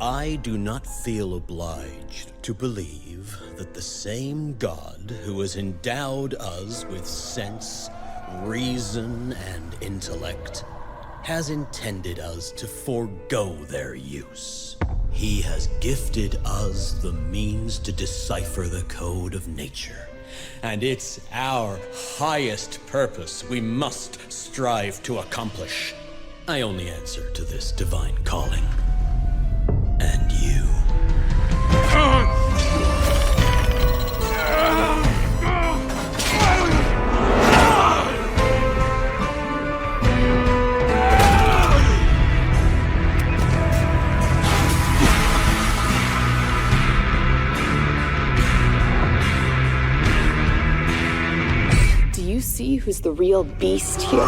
I do not feel obliged to believe that the same God who has endowed us with sense, reason, and intellect has intended us to forego their use. He has gifted us the means to decipher the code of nature, and it's our highest purpose we must strive to accomplish. I only answer to this divine calling. And you. Do you see who's the real beast here?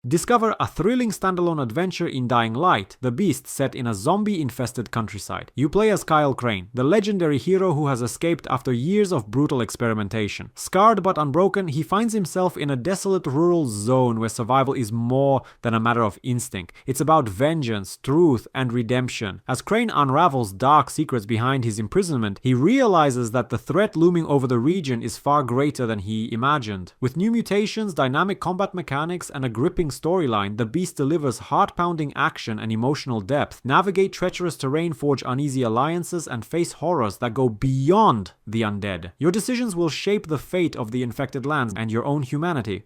Discover a thrilling standalone adventure in Dying Light, the Beast set in a zombie-infested countryside. You play as Kyle Crane, the legendary hero who has escaped after years of brutal experimentation. Scarred but unbroken, he finds himself in a desolate rural zone where survival is more than a matter of instinct. It's about vengeance, truth, and redemption. As Crane unravels dark secrets behind his imprisonment, he realizes that the threat looming over the region is far greater than he imagined. With new mutations, dynamic combat mechanics, and a gripping storyline, the Beast delivers heart-pounding action and emotional depth. Navigate treacherous terrain, forge uneasy alliances, and face horrors that go beyond the undead. Your decisions will shape the fate of the infected lands and your own humanity.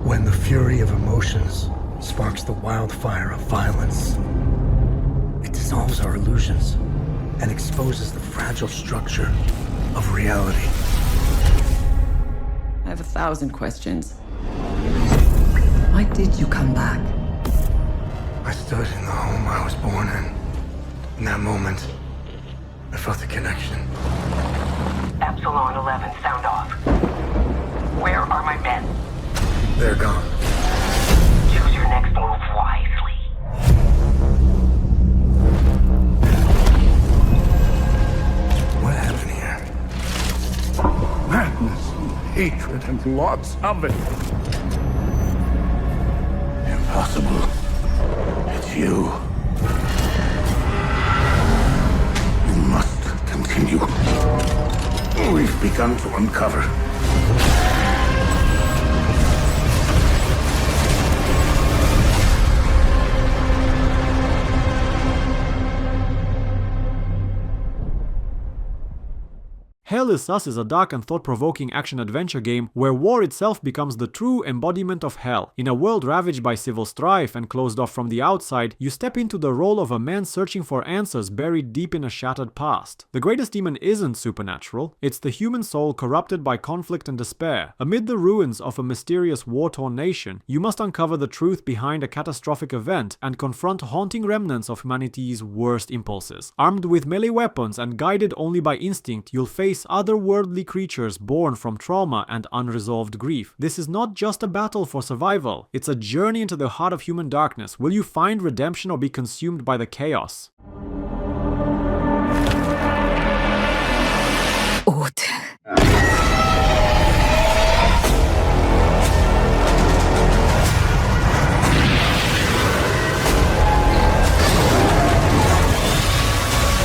When the fury of emotions sparks the wildfire of violence, it dissolves our illusions and exposes the fragile structure of reality. I have 1,000 questions. Why did you come back? I stood in the home I was born in. In that moment, I felt a connection. Epsilon 11, sound off. Where are my men? They're gone. Choose your next move wisely. What happened here? Madness and hatred and lots of it. Impossible. It's you. You must continue. We've begun to uncover. Hell is Us is a dark and thought-provoking action-adventure game where war itself becomes the true embodiment of hell. In a world ravaged by civil strife and closed off from the outside, you step into the role of a man searching for answers buried deep in a shattered past. The greatest demon isn't supernatural, it's the human soul corrupted by conflict and despair. Amid the ruins of a mysterious war-torn nation, you must uncover the truth behind a catastrophic event and confront haunting remnants of humanity's worst impulses. Armed with melee weapons and guided only by instinct, you'll face otherworldly creatures born from trauma and unresolved grief. This is not just a battle for survival, it's a journey into the heart of human darkness. Will you find redemption or be consumed by the chaos?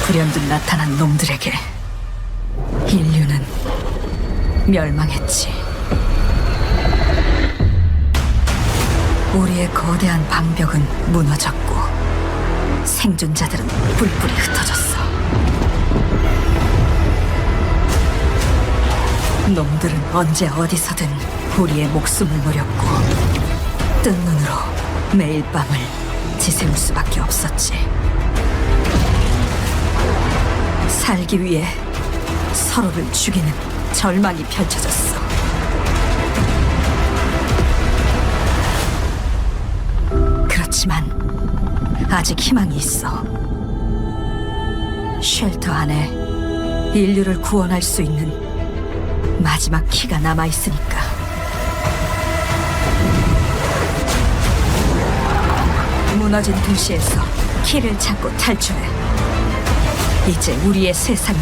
불현듯 나타난 놈들에게 인류는 멸망했지. 우리의 거대한 방벽은 무너졌고 생존자들은 뿔뿔이 흩어졌어. 놈들은 언제 어디서든 우리의 목숨을 노렸고 뜬 눈으로 매일 밤을 지새울 수밖에 없었지. 살기 위해 서로를 죽이는 절망이 펼쳐졌어. 그렇지만 아직 희망이 있어. 쉘터 안에 인류를 구원할 수 있는 마지막 키가 남아있으니까. 무너진 도시에서 키를 찾고 탈출해. 이제 우리의 세상을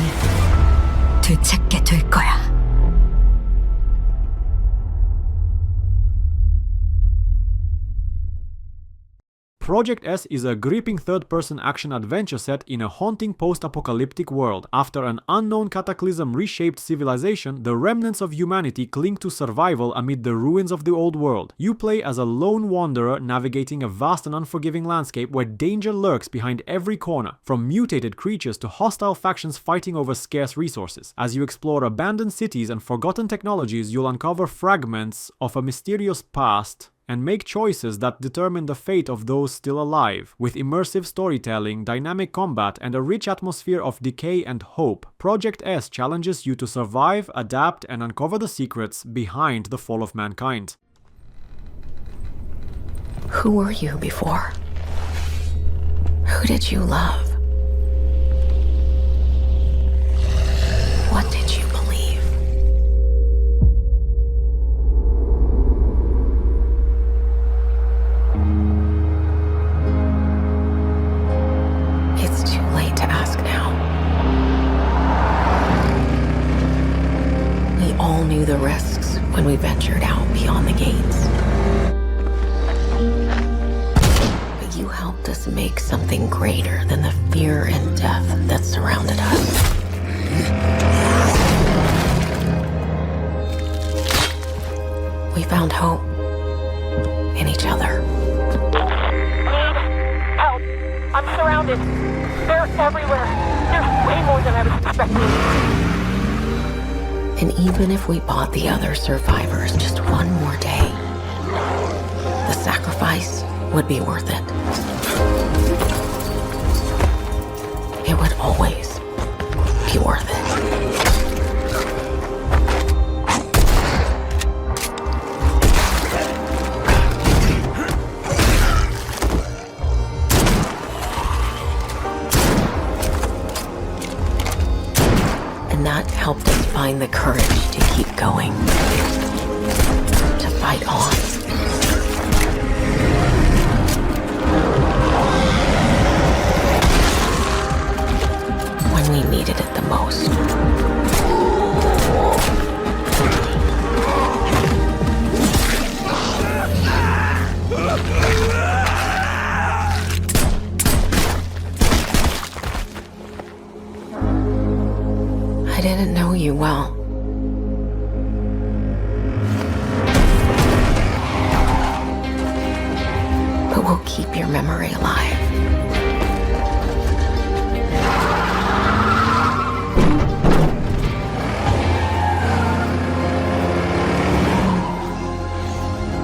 되찾게 될 거야. Project S is a gripping third-person action-adventure set in a haunting post-apocalyptic world. After an unknown cataclysm reshaped civilization, the remnants of humanity cling to survival amid the ruins of the old world. You play as a lone wanderer navigating a vast and unforgiving landscape where danger lurks behind every corner, from mutated creatures to hostile factions fighting over scarce resources. As you explore abandoned cities and forgotten technologies, you'll uncover fragments of a mysterious past and make choices that determine the fate of those still alive. With immersive storytelling, dynamic combat, and a rich atmosphere of decay and hope, Project S challenges you to survive, adapt, and uncover the secrets behind the fall of mankind. Who were you before? Who did you love? What did you believe? It's too late to ask now. We all knew the risks when we ventured out beyond the gates. But you helped us make something greater than the fear and death that surrounded us. We found hope in each other. Help! I'm surrounded. They're everywhere. There's way more than I was expecting. And even if we bought the other survivors just one more day, the sacrifice would be worth it. It would always be worth it. And that helped us find the courage to keep going, to fight on. When we needed it the most. I didn't know you well. But we'll keep your memory alive.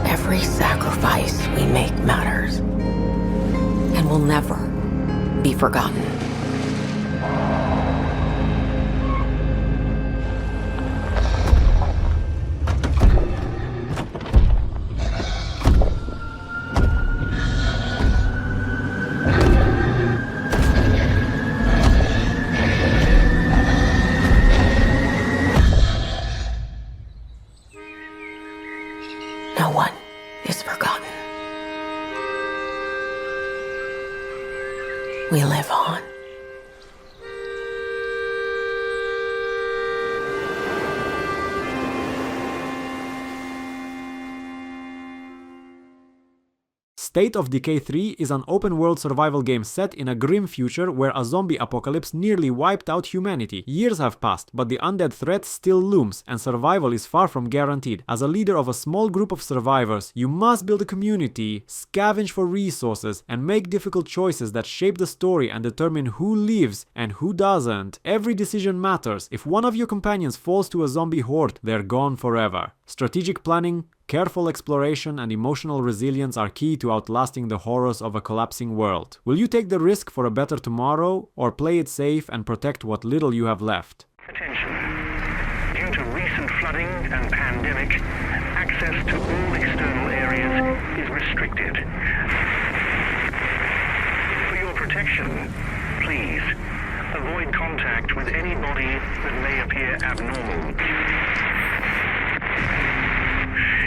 Every sacrifice we make matters and will never be forgotten. No one is forgotten. We live on. State of Decay 3 is an open-world survival game set in a grim future where a zombie apocalypse nearly wiped out humanity. Years have passed, but the undead threat still looms, and survival is far from guaranteed. As a leader of a small group of survivors, you must build a community, scavenge for resources, and make difficult choices that shape the story and determine who lives and who doesn't. Every decision matters. If one of your companions falls to a zombie horde, they're gone forever. Strategic planning, Careful exploration and emotional resilience are key to outlasting the horrors of a collapsing world. Will you take the risk for a better tomorrow, or play it safe and protect what little you have left? Attention. Due to recent flooding and pandemic, access to all external areas is restricted. For your protection, please avoid contact with anybody that may appear abnormal.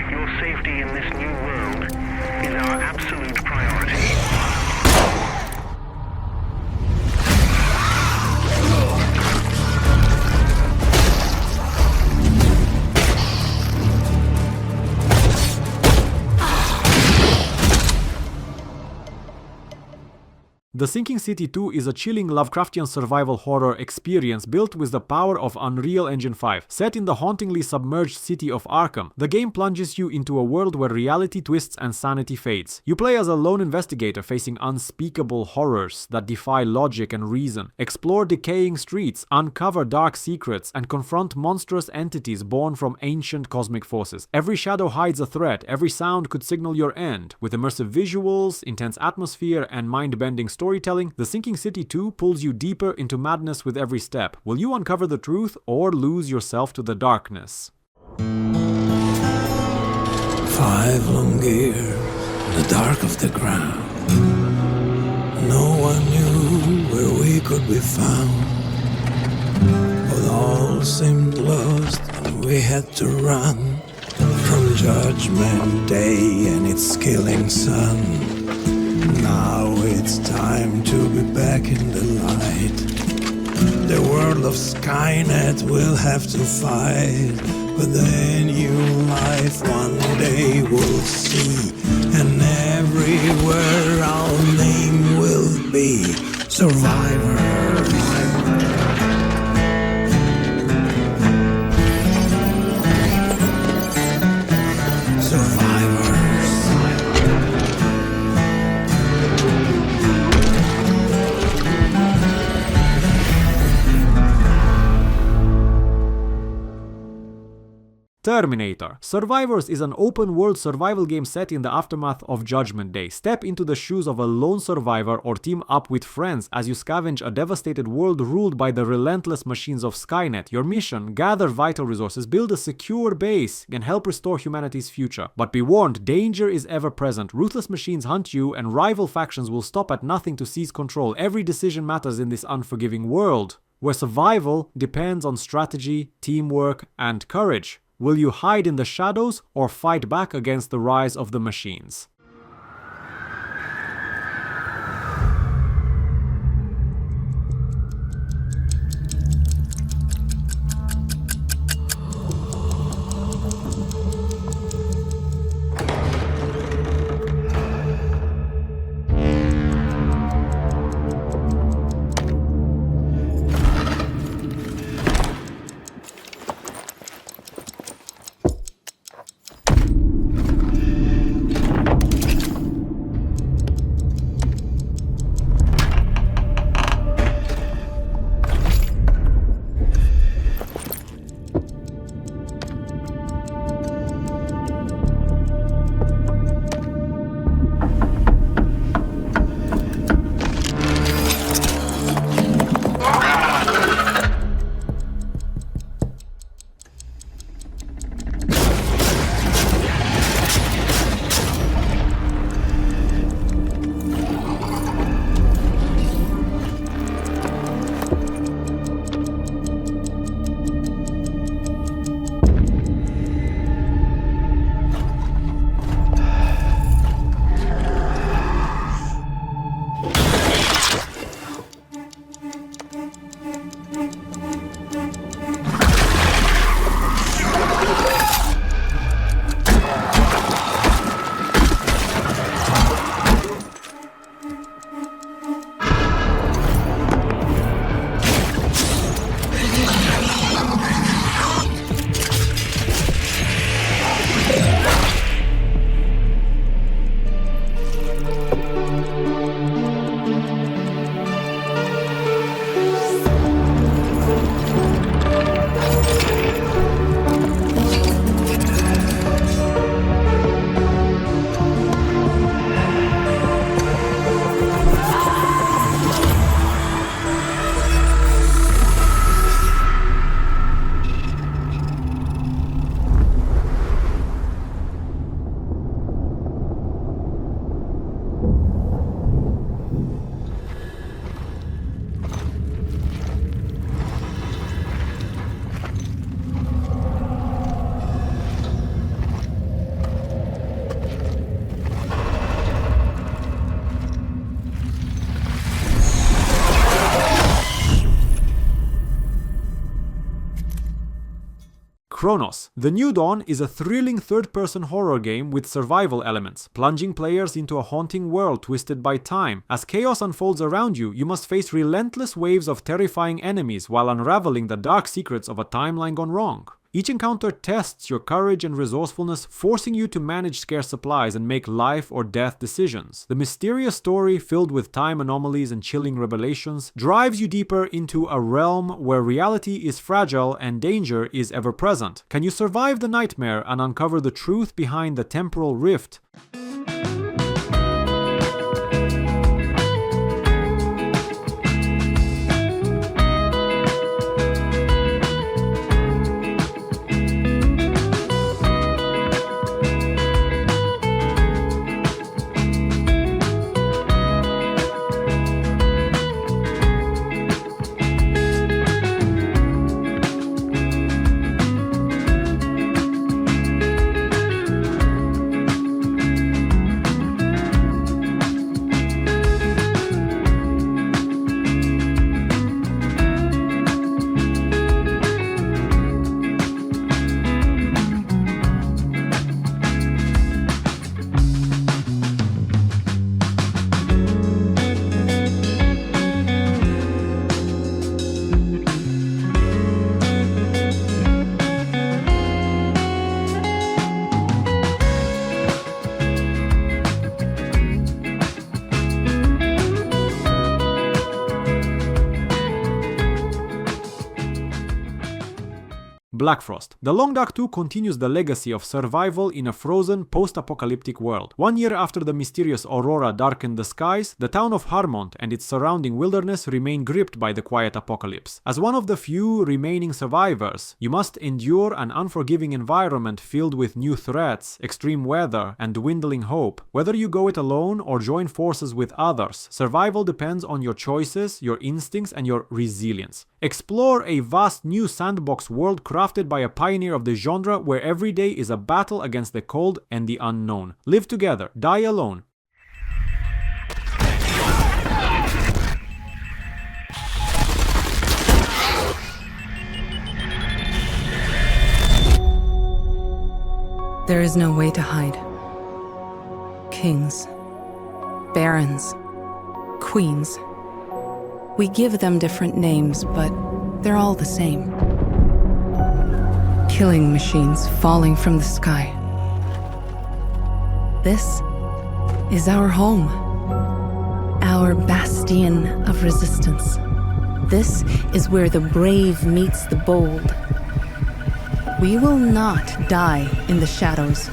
Your safety in this new world is our absolute priority. The Sinking City 2 is a chilling Lovecraftian survival horror experience built with the power of Unreal Engine 5. Set in the hauntingly submerged city of Arkham, the game plunges you into a world where reality twists and sanity fades. You play as a lone investigator facing unspeakable horrors that defy logic and reason. Explore decaying streets, uncover dark secrets, and confront monstrous entities born from ancient cosmic forces. Every shadow hides a threat, every sound could signal your end. With immersive visuals, intense atmosphere, and mind-bending storytelling, The Sinking City 2 pulls you deeper into madness with every step. Will you uncover the truth or lose yourself to the darkness? 5 long years in the dark of the ground. No one knew where we could be found. But all seemed lost and we had to run from Judgment Day and its killing sun. Now it's time to be back in the light. The world of Skynet will have to fight, but the new life one day we'll see, and everywhere our name will be Survivors. Terminator. Survivors is an open-world survival game set in the aftermath of Judgment Day. Step into the shoes of a lone survivor or team up with friends as you scavenge a devastated world ruled by the relentless machines of Skynet. Your mission: gather vital resources, build a secure base, and help restore humanity's future. But be warned, danger is ever present. Ruthless machines hunt you, and rival factions will stop at nothing to seize control. Every decision matters in this unforgiving world, where survival depends on strategy, teamwork, and courage. Will you hide in the shadows or fight back against the rise of the machines? Cronos The New Dawn is a thrilling third-person horror game with survival elements, plunging players into a haunting world twisted by time. As chaos unfolds around you, you must face relentless waves of terrifying enemies while unraveling the dark secrets of a timeline gone wrong. Each encounter tests your courage and resourcefulness, forcing you to manage scarce supplies and make life or death decisions. The mysterious story, filled with time anomalies and chilling revelations, drives you deeper into a realm where reality is fragile and danger is ever present. Can you survive the nightmare and uncover the truth behind the temporal rift? Blackfrost. The Long Dark 2 continues the legacy of survival in a frozen, post-apocalyptic world. 1 year after the mysterious aurora darkened the skies, the town of Harmont and its surrounding wilderness remain gripped by the quiet apocalypse. As one of the few remaining survivors, you must endure an unforgiving environment filled with new threats, extreme weather, and dwindling hope. Whether you go it alone or join forces with others, survival depends on your choices, your instincts, and your resilience. Explore a vast new sandbox world crafted by a pioneer of the genre where every day is a battle against the cold and the unknown. Live together, die alone. There is no way to hide. Kings, barons, queens. We give them different names, but they're all the same. Killing machines falling from the sky. This is our home. Our bastion of resistance. This is where the brave meets the bold. We will not die in the shadows.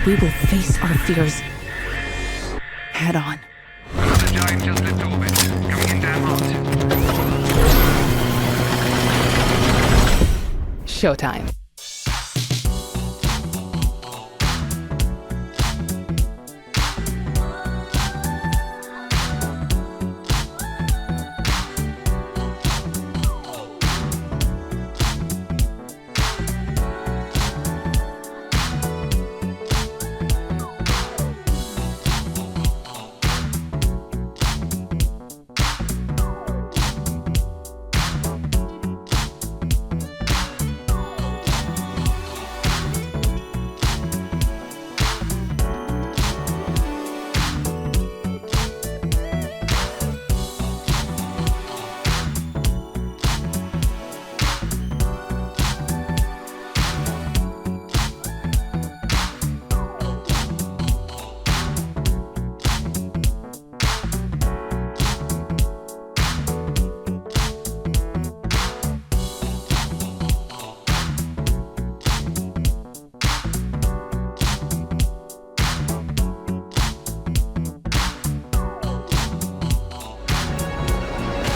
We will face our fears head on. The giant just left orbit. Coming in damn hot. Showtime.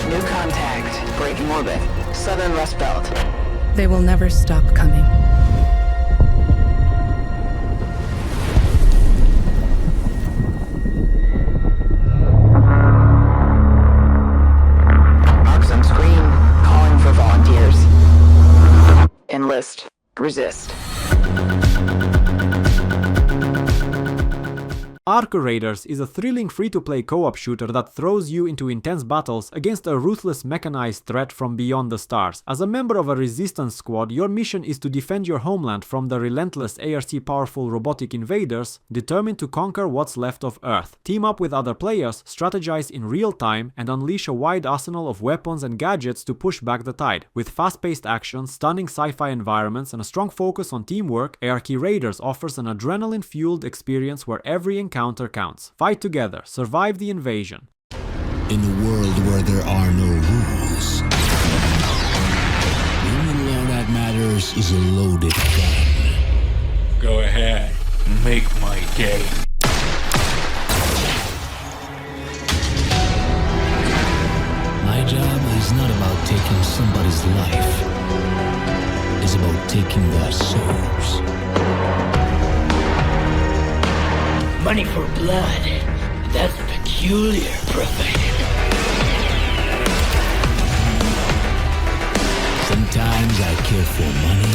New contact. Breaking orbit. Southern Rust Belt. They will never stop coming. Marks on screen. Calling for volunteers. Enlist. Resist. Arc Raiders is a thrilling free-to-play co-op shooter that throws you into intense battles against a ruthless mechanized threat from beyond the stars. As a member of a resistance squad, your mission is to defend your homeland from the relentless ARC-powerful robotic invaders determined to conquer what's left of Earth. Team up with other players, strategize in real time, and unleash a wide arsenal of weapons and gadgets to push back the tide. With fast-paced action, stunning sci-fi environments, and a strong focus on teamwork, ARC Raiders offers an adrenaline-fueled experience where every encounter counts. Fight together, survive the invasion. In a world where there are no rules, the only law that matters is a loaded gun. Go ahead, make my day. My job is not about taking somebody's life. It's about taking their souls. Money for blood. That's a peculiar profession. Sometimes I kill for money.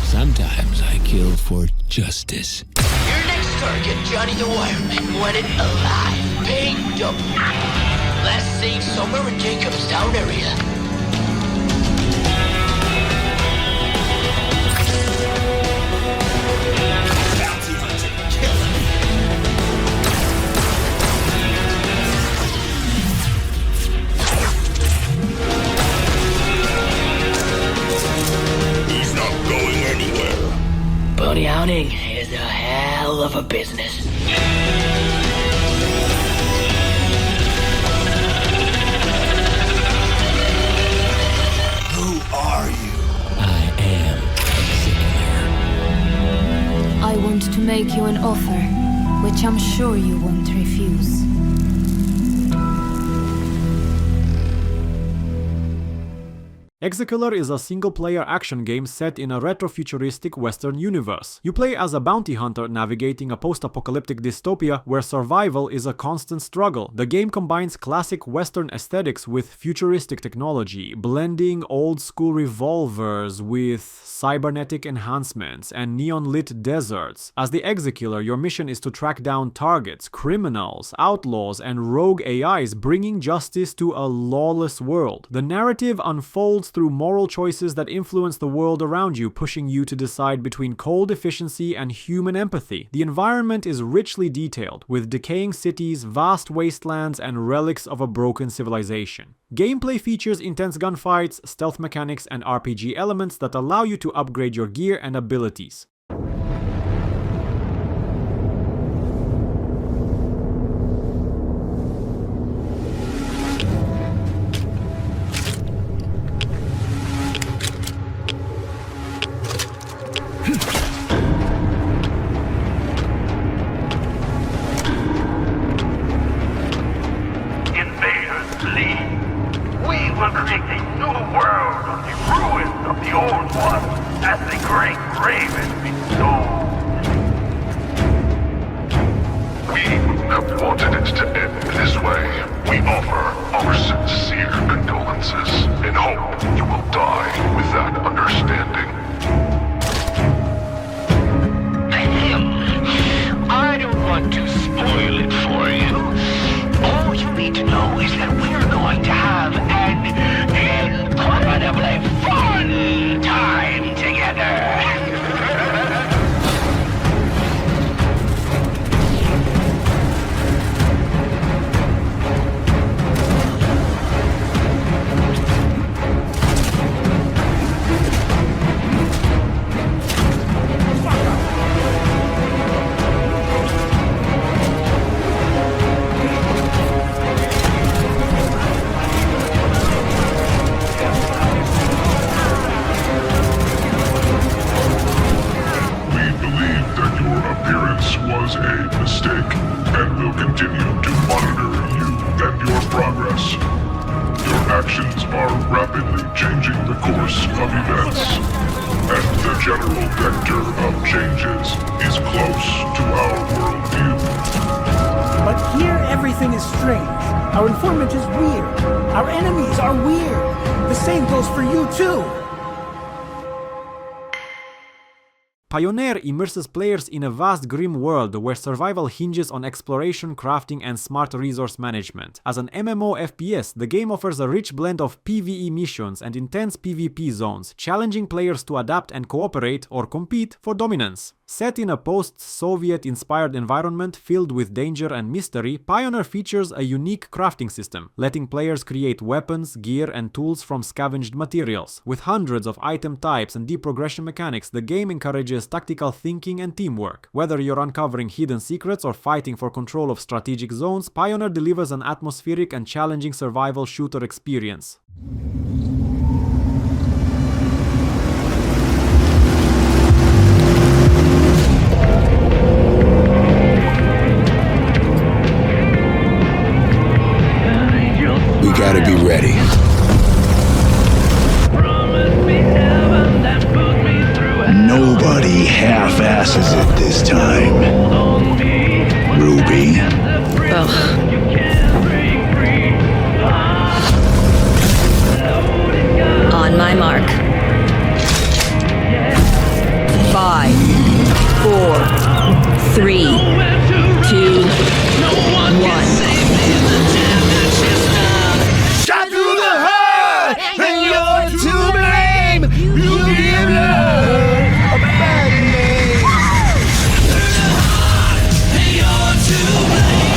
Sometimes I kill for justice. Your next target, Johnny the Wireman, wanted alive, picked up. Last seen somewhere in Jacobstown area. Bounty hunter, kill him. He's not going anywhere. Bounty hunting is a hell of a business. Who are you? I am ExeKiller. I want to make you an offer, which I'm sure you won't refuse. ExeKiller is a single-player action game set in a retro-futuristic Western universe. You play as a bounty hunter navigating a post-apocalyptic dystopia where survival is a constant struggle. The game combines classic Western aesthetics with futuristic technology, blending old-school revolvers with cybernetic enhancements and neon-lit deserts. As the ExeKiller, your mission is to track down targets, criminals, outlaws, and rogue AIs, bringing justice to a lawless world. The narrative unfolds through moral choices that influence the world around you, pushing you to decide between cold efficiency and human empathy. The environment is richly detailed, with decaying cities, vast wastelands, and relics of a broken civilization. Gameplay features intense gunfights, stealth mechanics, and RPG elements that allow you to upgrade your gear and abilities. PIONER immerses players in a vast grim world where survival hinges on exploration, crafting, and smart resource management. As an MMO FPS, the game offers a rich blend of PvE missions and intense PvP zones, challenging players to adapt and cooperate or compete for dominance. Set in a post-Soviet-inspired environment filled with danger and mystery, PIONER features a unique crafting system, letting players create weapons, gear, and tools from scavenged materials. With hundreds of item types and deep progression mechanics, the game encourages tactical thinking and teamwork. Whether you're uncovering hidden secrets or fighting for control of strategic zones, PIONER delivers an atmospheric and challenging survival shooter experience. We gotta be ready. Nobody half-asses it this time. Ruby. Ugh. On my mark. 5, 4, 3, 2, 1. Shot through the heart, and you're to blame. You give love a bad name. And you're to blame.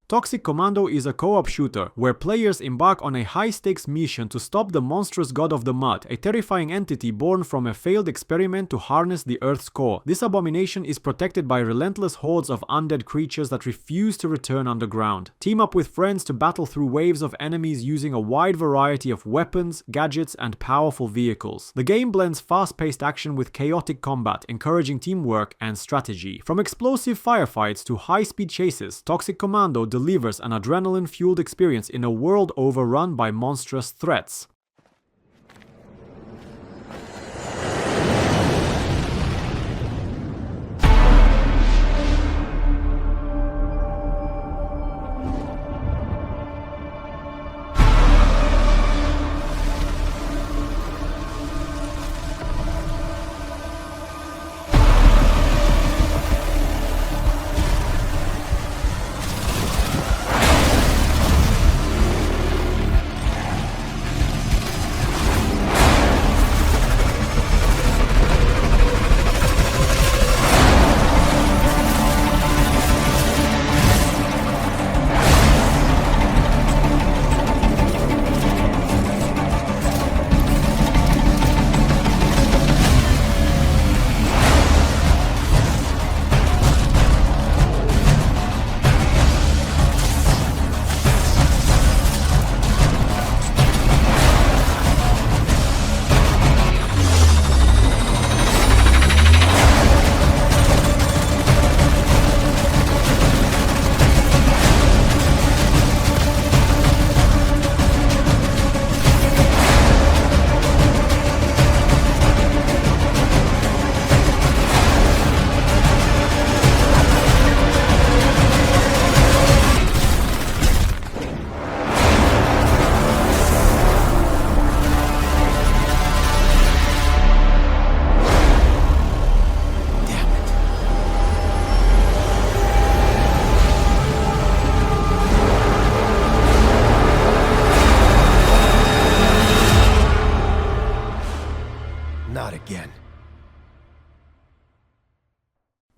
Toxic Commando is a co-op shooter, where players embark on a high-stakes mission to stop the monstrous god of the mud, a terrifying entity born from a failed experiment to harness the Earth's core. This abomination is protected by relentless hordes of undead creatures that refuse to return underground. Team up with friends to battle through waves of enemies using a wide variety of weapons, gadgets, and powerful vehicles. The game blends fast-paced action with chaotic combat, encouraging teamwork and strategy. From explosive firefights to high-speed chases, Toxic Commando delivers an adrenaline-fueled experience in a world overrun by monstrous threats.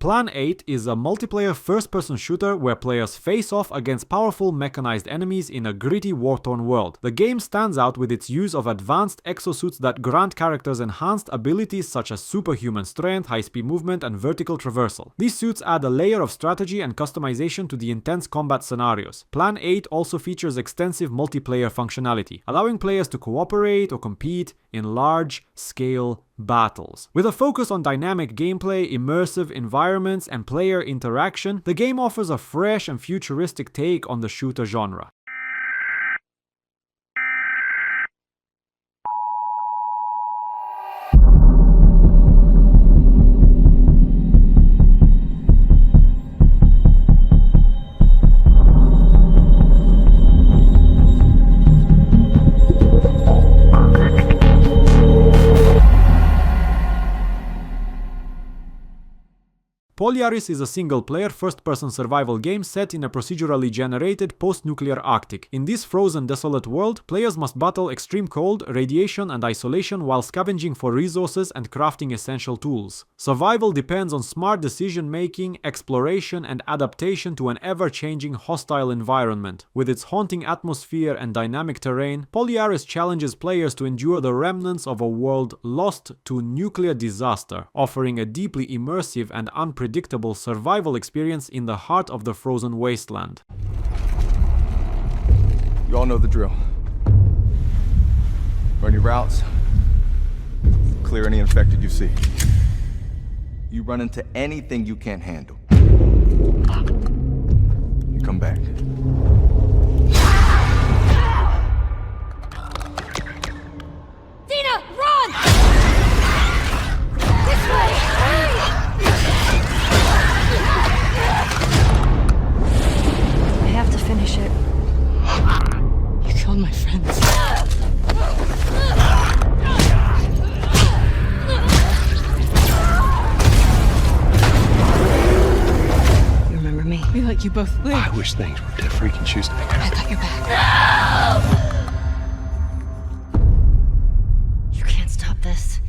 Plan 8 is a multiplayer first-person shooter where players face off against powerful mechanized enemies in a gritty war-torn world. The game stands out with its use of advanced exosuits that grant characters enhanced abilities such as superhuman strength, high-speed movement, and vertical traversal. These suits add a layer of strategy and customization to the intense combat scenarios. Plan 8 also features extensive multiplayer functionality, allowing players to cooperate or compete in large-scale battles. With a focus on dynamic gameplay, immersive environments, and player interaction, the game offers a fresh and futuristic take on the shooter genre. POLYARIS is a single-player, first-person survival game set in a procedurally generated post-nuclear Arctic. In this frozen, desolate world, players must battle extreme cold, radiation, and isolation while scavenging for resources and crafting essential tools. Survival depends on smart decision-making, exploration, and adaptation to an ever-changing hostile environment. With its haunting atmosphere and dynamic terrain, POLYARIS challenges players to endure the remnants of a world lost to nuclear disaster, offering a deeply immersive and unpredictable survival experience in the heart of the frozen wasteland. You all know the drill. Run your routes, clear any infected you see. You run into anything you can't handle, you come back. Dina, run! This way! I have to finish it. You killed my friends. You remember me? We let you both live. I wish things were different. You can choose to pick I got your back. You can't stop this.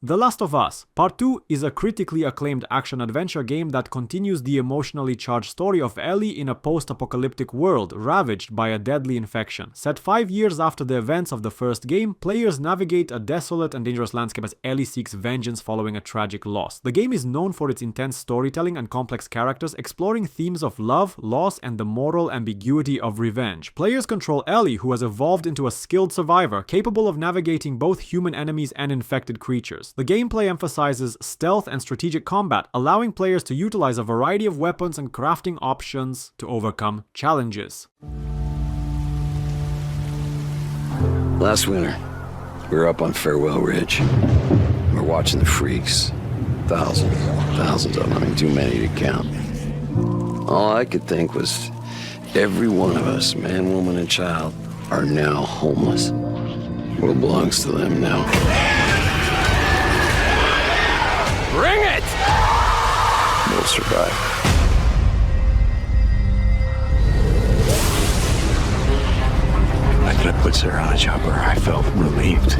The Last of Us Part 2 is a critically acclaimed action-adventure game that continues the emotionally charged story of Ellie in a post-apocalyptic world ravaged by a deadly infection. Set 5 years after the events of the first game, players navigate a desolate and dangerous landscape as Ellie seeks vengeance following a tragic loss. The game is known for its intense storytelling and complex characters, exploring themes of love, loss, and the moral ambiguity of revenge. Players control Ellie, who has evolved into a skilled survivor, capable of navigating both human enemies and infected creatures. The gameplay emphasizes stealth and strategic combat, allowing players to utilize a variety of weapons and crafting options to overcome challenges. Last winter, we were up on Farewell Ridge. We're watching the freaks. Thousands of them, I mean, too many to count. All I could think was, every one of us, man, woman, and child, are now homeless. What belongs to them now? Bring it! We'll survive. After I put Sarah on a chopper, I felt relieved.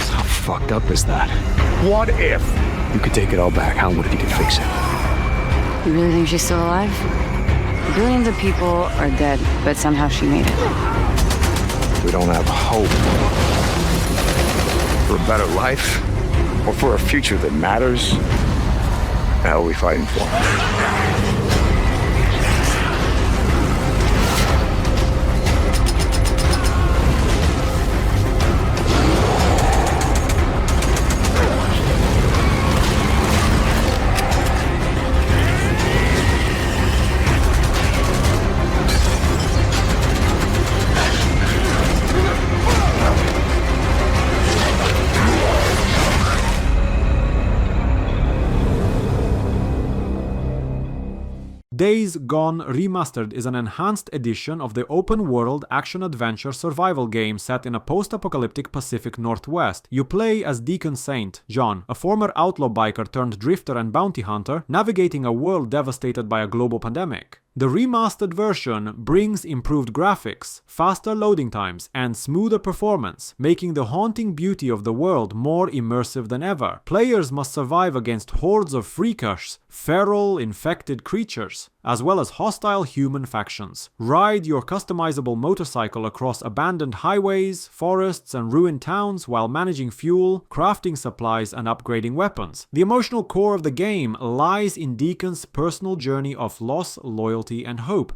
How fucked up is that? What if you could take it all back? How would you could fix it? You really think she's still alive? Billions of people are dead, but somehow she made it. We don't have hope for a better life. Or for a future that matters, what the hell are we fighting for? Days Gone Remastered is an enhanced edition of the open-world action-adventure survival game set in a post-apocalyptic Pacific Northwest. You play as Deacon Saint, John, a former outlaw biker turned drifter and bounty hunter, navigating a world devastated by a global pandemic. The remastered version brings improved graphics, faster loading times, and smoother performance, making the haunting beauty of the world more immersive than ever. Players must survive against hordes of freakers, feral, infected creatures, as well as hostile human factions. Ride your customizable motorcycle across abandoned highways, forests, and ruined towns while managing fuel, crafting supplies, and upgrading weapons. The emotional core of the game lies in Deacon's personal journey of loss, loyalty, and hope.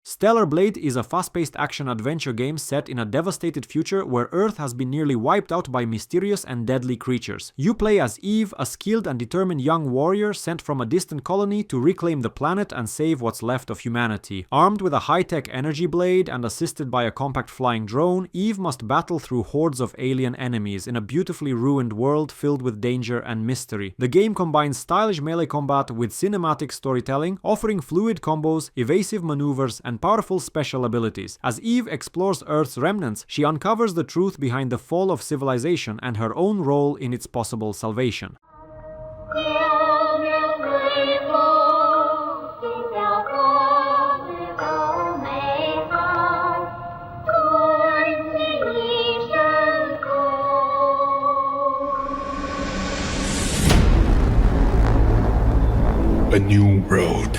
Stellar Blade is a fast-paced action-adventure game set in a devastated future where Earth has been nearly wiped out by mysterious and deadly creatures. You play as Eve, a skilled and determined young warrior sent from a distant colony to reclaim the planet and save what's left of humanity. Armed with a high-tech energy blade and assisted by a compact flying drone, Eve must battle through hordes of alien enemies in a beautifully ruined world filled with danger and mystery. The game combines stylish melee combat with cinematic storytelling, offering fluid combos, evasive maneuvers, and powerful special abilities. As Eve explores Earth's remnants, she uncovers the truth behind the fall of civilization and her own role in its possible salvation. A new road.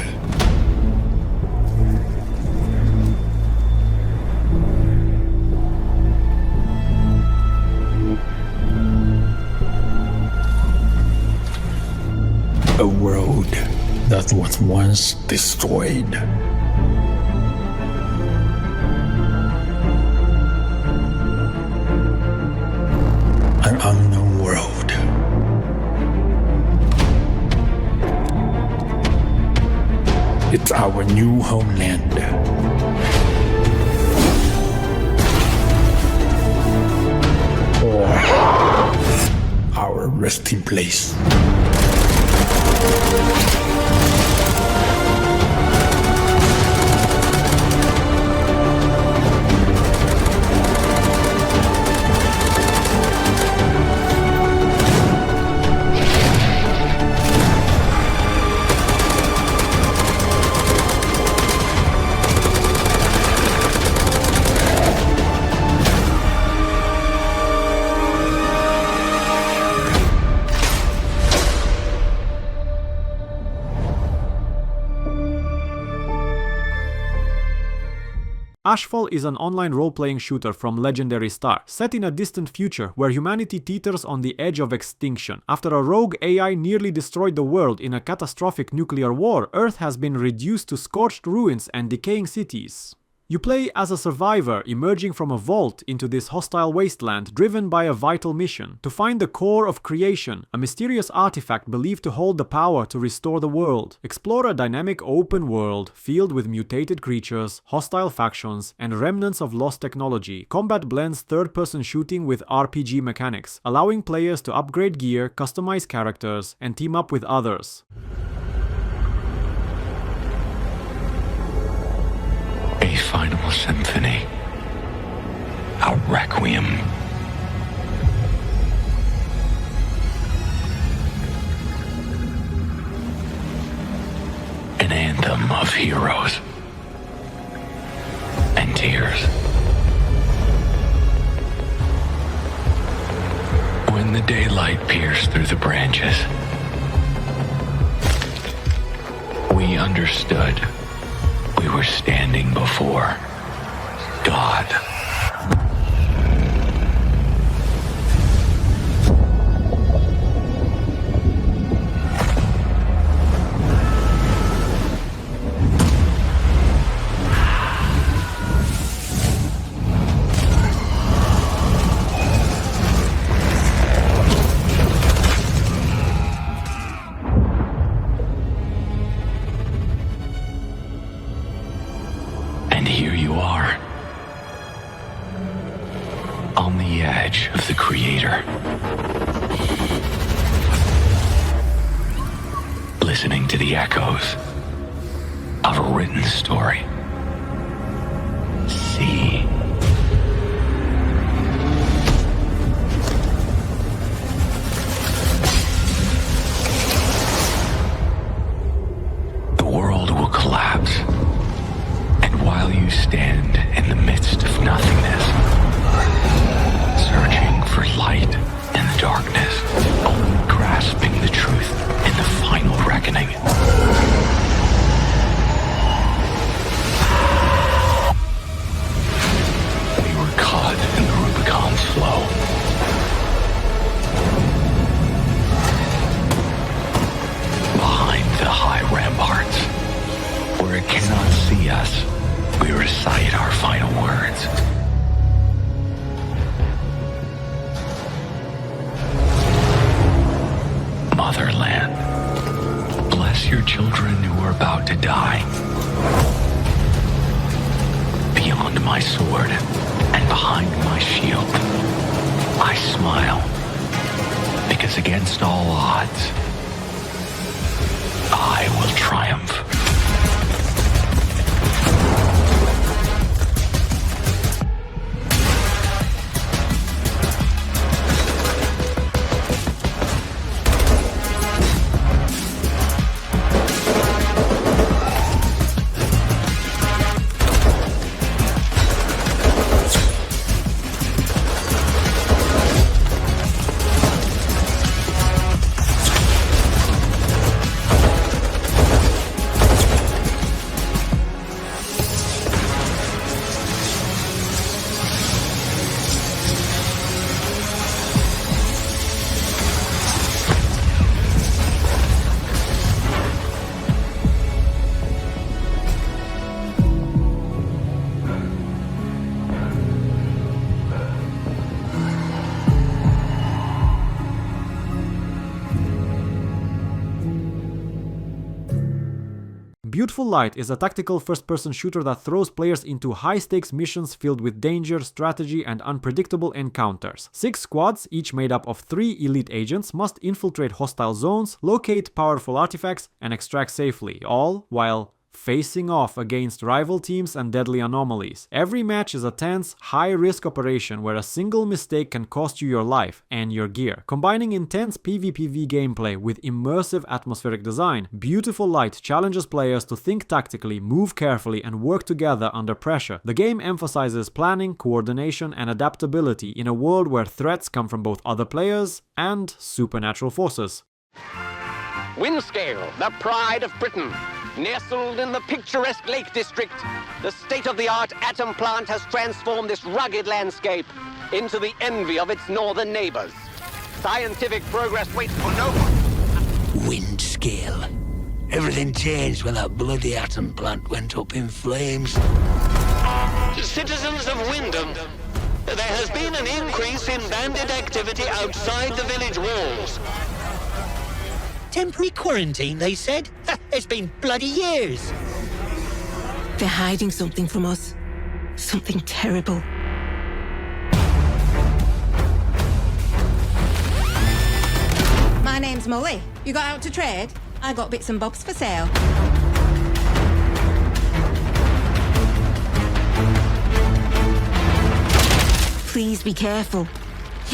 A road that was once destroyed. An unknown world. It's our new homeland. Or our resting place. Ashfall is an online role-playing shooter from Legendary Star, set in a distant future where humanity teeters on the edge of extinction. After a rogue AI nearly destroyed the world in a catastrophic nuclear war, Earth has been reduced to scorched ruins and decaying cities. You play as a survivor emerging from a vault into this hostile wasteland driven by a vital mission to find the core of creation, a mysterious artifact believed to hold the power to restore the world. Explore a dynamic open world filled with mutated creatures, hostile factions, and remnants of lost technology. Combat blends third-person shooting with RPG mechanics, allowing players to upgrade gear, customize characters, and team up with others. A final symphony. A requiem. An anthem of heroes and tears. When the daylight pierced through the branches, we understood we were standing before God. And here you are, on the edge of the Creator, listening to the echoes of a written story. See. The world will collapse, and while you stand in the midst of nothingness, searching for light in the darkness, only grasping the truth in the final reckoning. We were caught in the Rubicon's flow. Behind the high ramparts, where it cannot see us, we recite our final words. Motherland, bless your children who are about to die. Beyond my sword and behind my shield, I smile, because against all odds, I will triumph. Beautiful Light is a tactical first-person shooter that throws players into high-stakes missions filled with danger, strategy, and unpredictable encounters. 6 squads, each made up of 3 elite agents, must infiltrate hostile zones, locate powerful artifacts, and extract safely, all while facing off against rival teams and deadly anomalies. Every match is a tense, high-risk operation where a single mistake can cost you your life and your gear. Combining intense PvPv gameplay with immersive atmospheric design, Beautiful Light challenges players to think tactically, move carefully, and work together under pressure. The game emphasizes planning, coordination, and adaptability in a world where threats come from both other players and supernatural forces. Windscale, the pride of Britain. Nestled in the picturesque Lake District, the state-of-the-art atom plant has transformed this rugged landscape into the envy of its northern neighbors. Scientific progress waits for no one. Windscale. Everything changed when that bloody atom plant went up in flames. Citizens of Wyndham, there has been an increase in bandit activity outside the village walls. Temporary quarantine, they said? It's been bloody years. They're hiding something from us. Something terrible. My name's Molly. You got out to trade? I got bits and bobs for sale. Please be careful.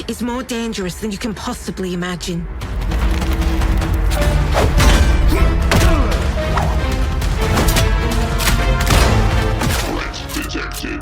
It's more dangerous than you can possibly imagine. Detected.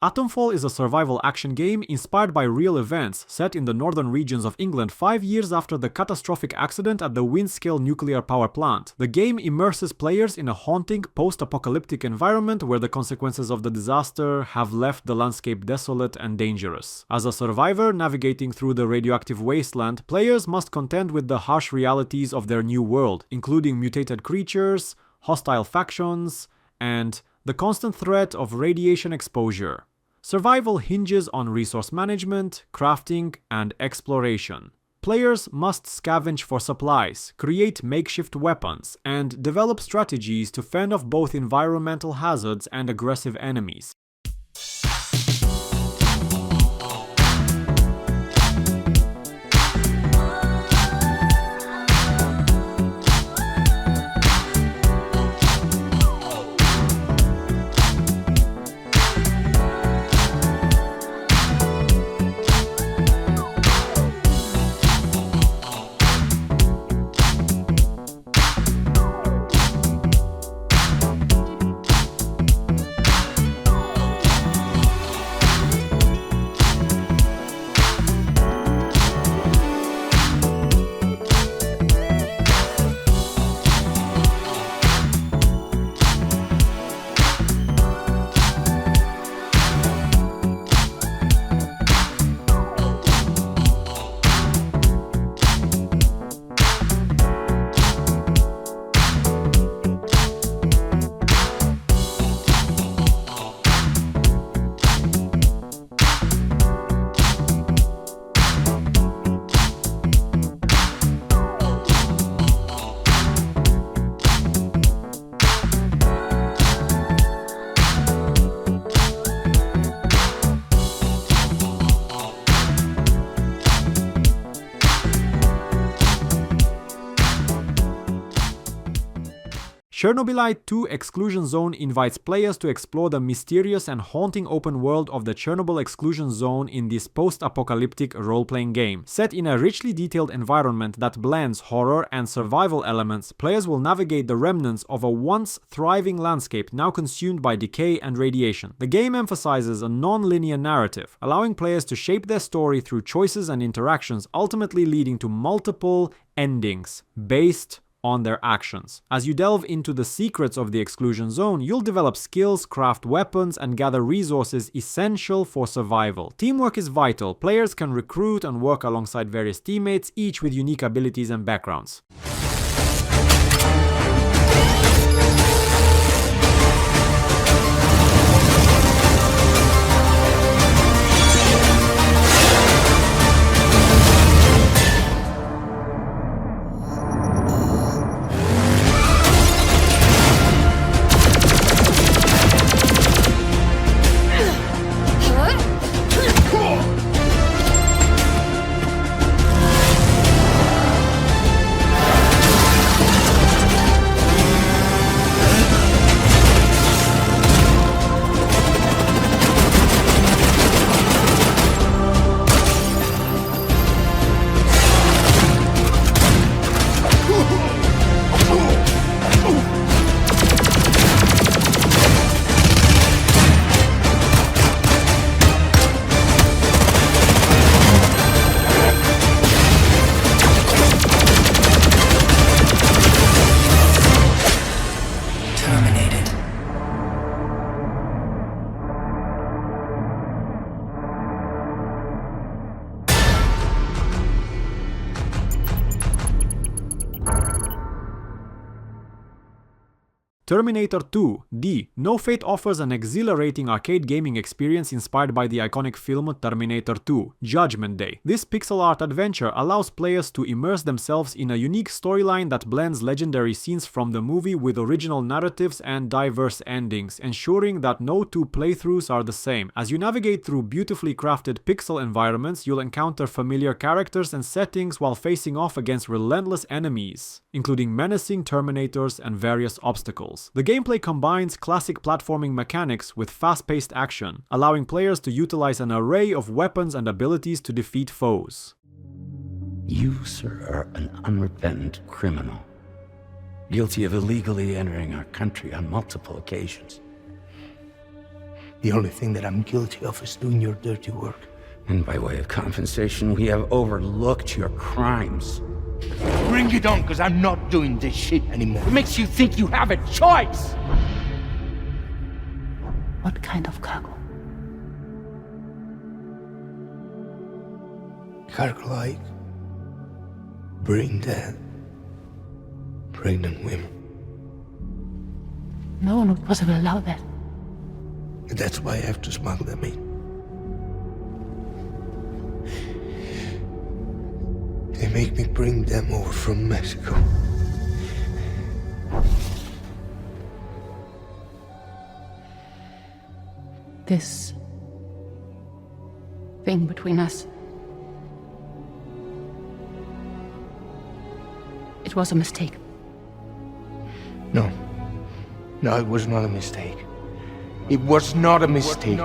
Atomfall is a survival action game inspired by real events set in the northern regions of England 5 years after the catastrophic accident at the Windscale nuclear power plant. The game immerses players in a haunting, post-apocalyptic environment where the consequences of the disaster have left the landscape desolate and dangerous. As a survivor navigating through the radioactive wasteland, players must contend with the harsh realities of their new world, including mutated creatures, hostile factions, and the constant threat of radiation exposure. Survival hinges on resource management, crafting, and exploration. Players must scavenge for supplies, create makeshift weapons, and develop strategies to fend off both environmental hazards and aggressive enemies. Chernobylite 2 Exclusion Zone invites players to explore the mysterious and haunting open world of the Chernobyl Exclusion Zone in this post-apocalyptic role-playing game. Set in a richly detailed environment that blends horror and survival elements, players will navigate the remnants of a once thriving landscape now consumed by decay and radiation. The game emphasizes a non-linear narrative, allowing players to shape their story through choices and interactions, ultimately leading to multiple endings based on their actions. As you delve into the secrets of the Exclusion Zone, you'll develop skills, craft weapons, and gather resources essential for survival. Teamwork is vital. Players can recruit and work alongside various teammates, each with unique abilities and backgrounds. Terminator 2 D. No Fate offers an exhilarating arcade gaming experience inspired by the iconic film Terminator 2 Judgment Day. This pixel art adventure allows players to immerse themselves in a unique storyline that blends legendary scenes from the movie with original narratives and diverse endings, ensuring that no two playthroughs are the same. As you navigate through beautifully crafted pixel environments, you'll encounter familiar characters and settings while facing off against relentless enemies, including menacing Terminators and various obstacles. The gameplay combines classic platforming mechanics with fast-paced action, allowing players to utilize an array of weapons and abilities to defeat foes. You, sir, are an unrepentant criminal, guilty of illegally entering our country on multiple occasions. The only thing that I'm guilty of is doing your dirty work. And by way of compensation, we have overlooked your crimes. Bring it on, because I'm not doing this shit anymore. What makes you think you have a choice? What kind of cargo? Cargo like brain dead, pregnant women. No one would possibly allow that. That's why I have to smuggle them in. They make me bring them over from Mexico. This thing between us. It was a mistake. No. No, it was not a mistake. It was not a mistake.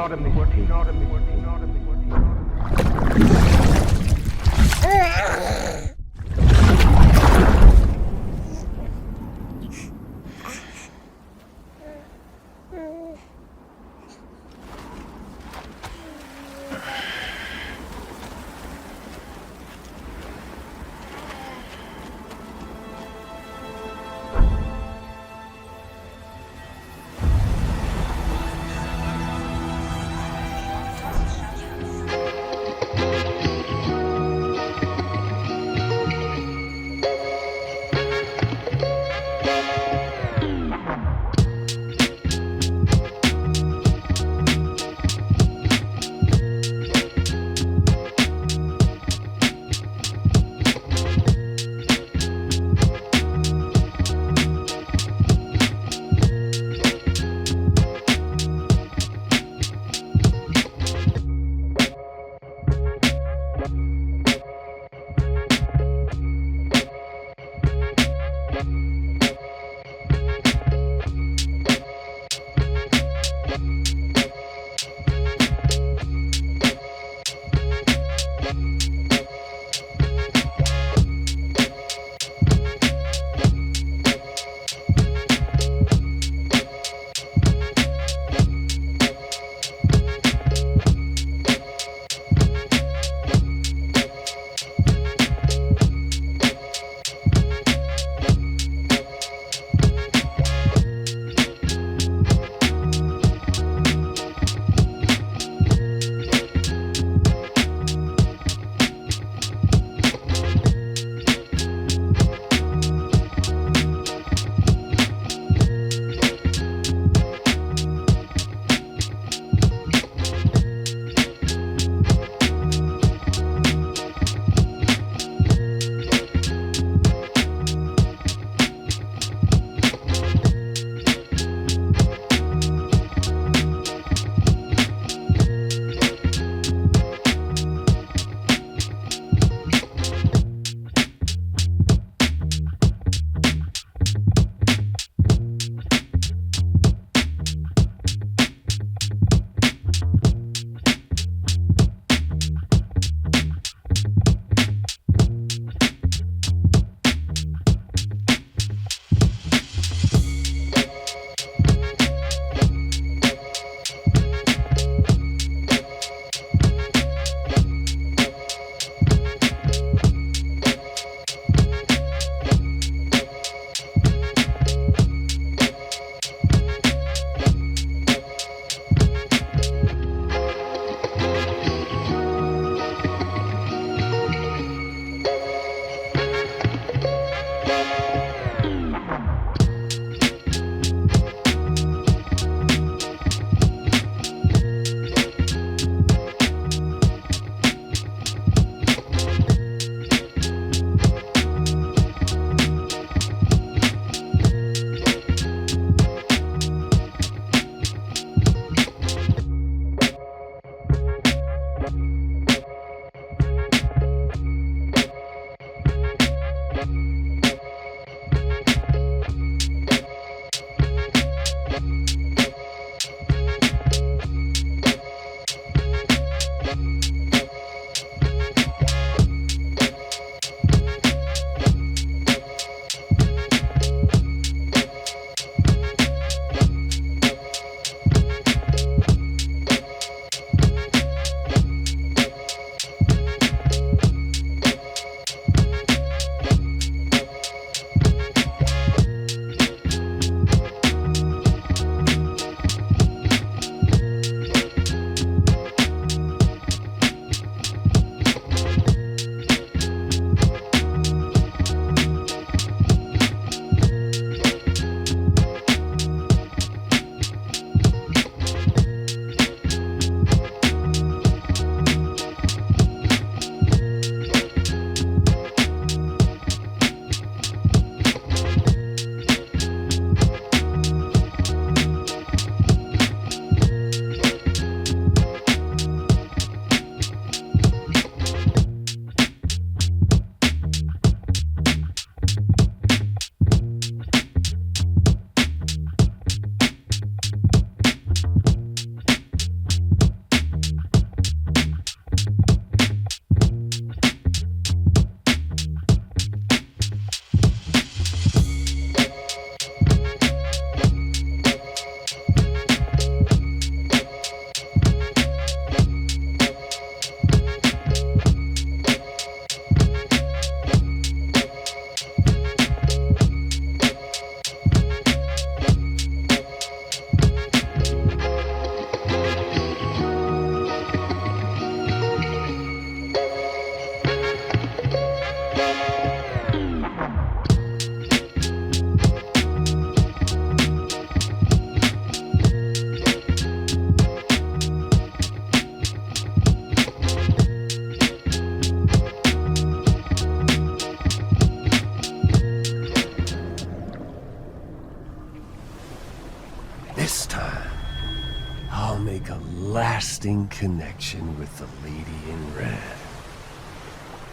lasting connection with the lady in red.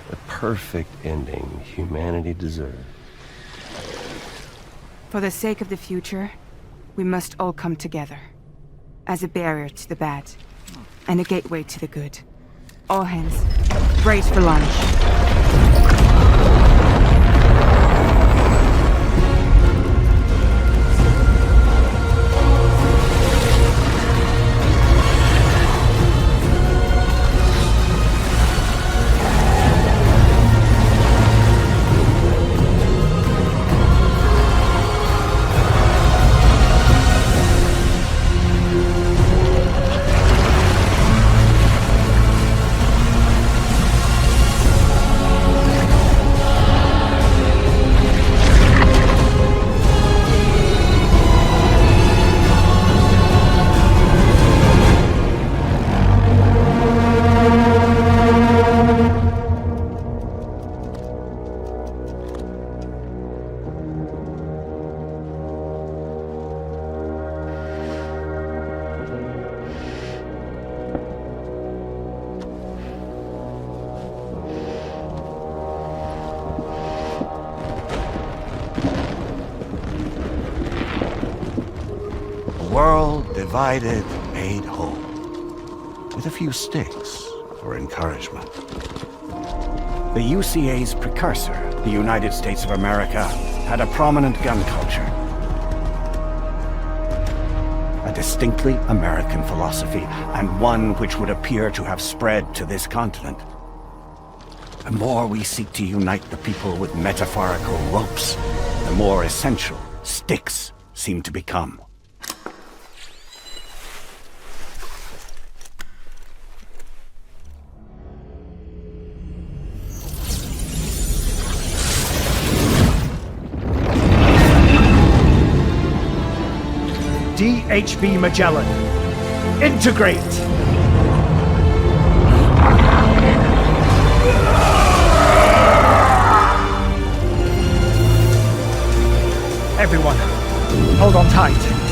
The perfect ending humanity deserved. For the sake of the future, we must all come together. As a barrier to the bad, and a gateway to the good. All hands, brace for launch. World divided, made whole. With a few sticks for encouragement. The UCA's precursor, the United States of America, had a prominent gun culture. A distinctly American philosophy, and one which would appear to have spread to this continent. The more we seek to unite the people with metaphorical ropes, the more essential sticks seem to become. DHB Magellan. Integrate! Everyone, hold on tight.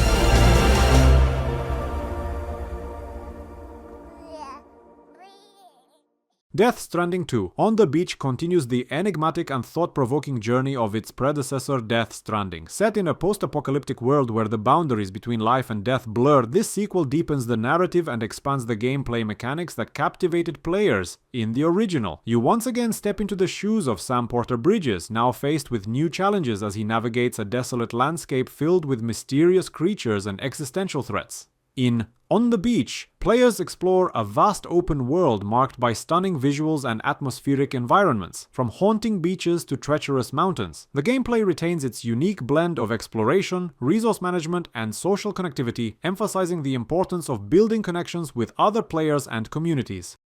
Death Stranding 2 On the Beach continues the enigmatic and thought-provoking journey of its predecessor Death Stranding. Set in a post-apocalyptic world where the boundaries between life and death blur, this sequel deepens the narrative and expands the gameplay mechanics that captivated players in the original. You once again step into the shoes of Sam Porter Bridges, now faced with new challenges as he navigates a desolate landscape filled with mysterious creatures and existential threats. In On the Beach, players explore a vast open world marked by stunning visuals and atmospheric environments, from haunting beaches to treacherous mountains. The gameplay retains its unique blend of exploration, resource management, and social connectivity, emphasizing the importance of building connections with other players and communities.